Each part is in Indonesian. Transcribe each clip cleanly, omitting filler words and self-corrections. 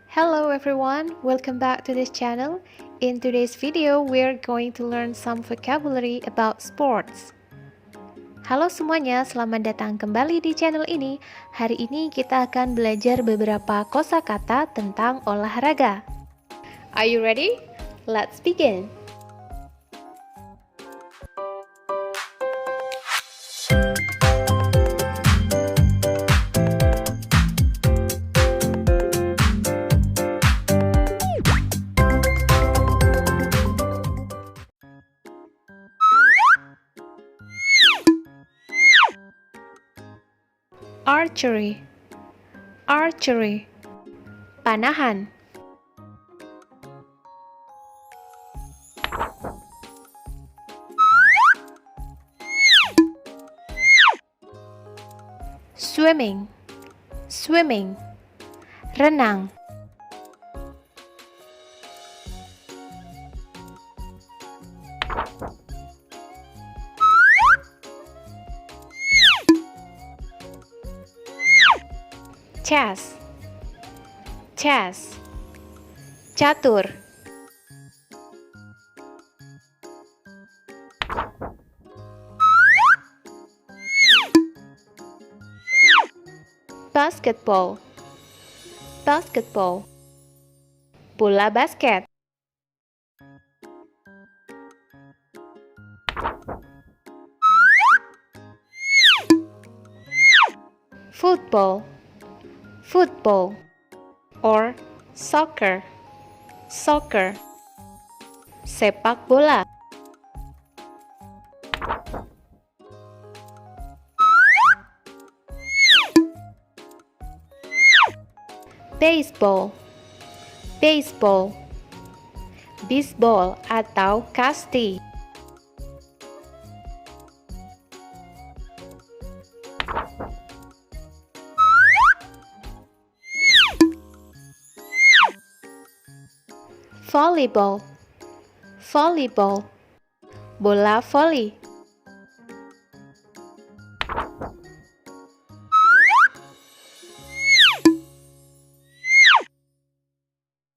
Hello everyone, welcome back to this channel. In today's video, we're going to learn some vocabulary about sports. Halo semuanya, selamat datang kembali di channel ini. Hari ini kita akan belajar beberapa kosakata tentang olahraga. Are you ready? Let's begin. Archery, archery, panahan. Swimming, swimming, renang. Chess, chess, catur. Basketball, basketball, bola basket. Football, football, or soccer, soccer, sepak bola. Baseball, baseball, bisbol atau kasti. Volleyball, volleyball, bola voli.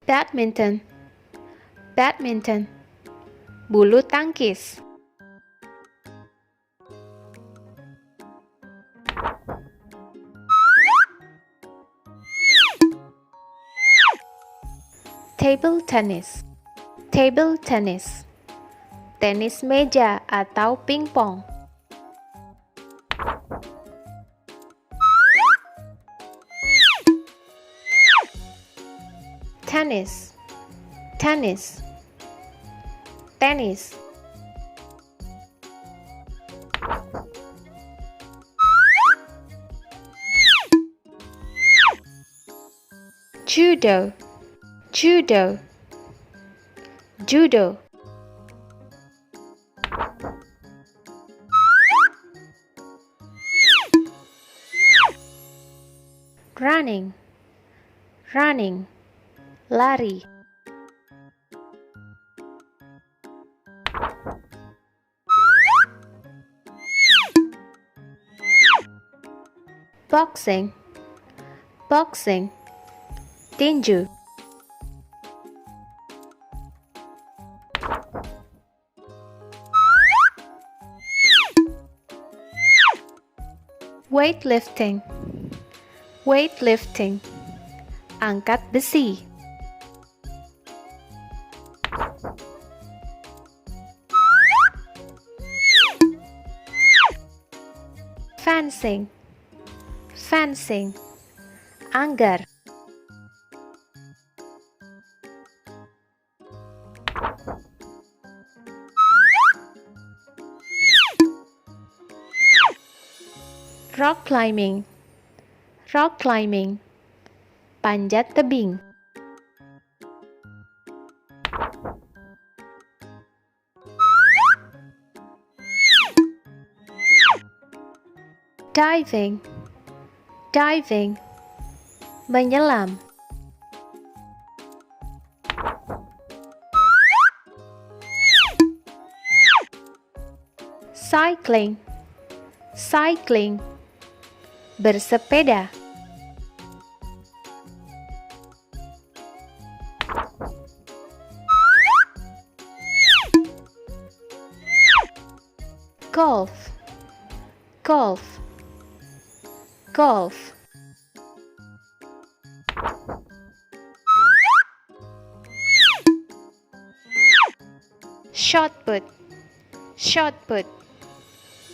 Badminton, badminton, bulu tangkis. Table tennis, table tennis, tenis meja atau pingpong. Tennis, tennis, tenis. Judo, judo, judo. Running, running, lari. Boxing, boxing, tinju. Weightlifting, weightlifting, angkat besi. Fencing, fencing, anggar. Rock climbing, rock climbing, panjat tebing. Diving, diving, menyelam. Cycling, cycling, bersepeda. Golf, golf, golf. Shot put,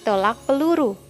tolak peluru.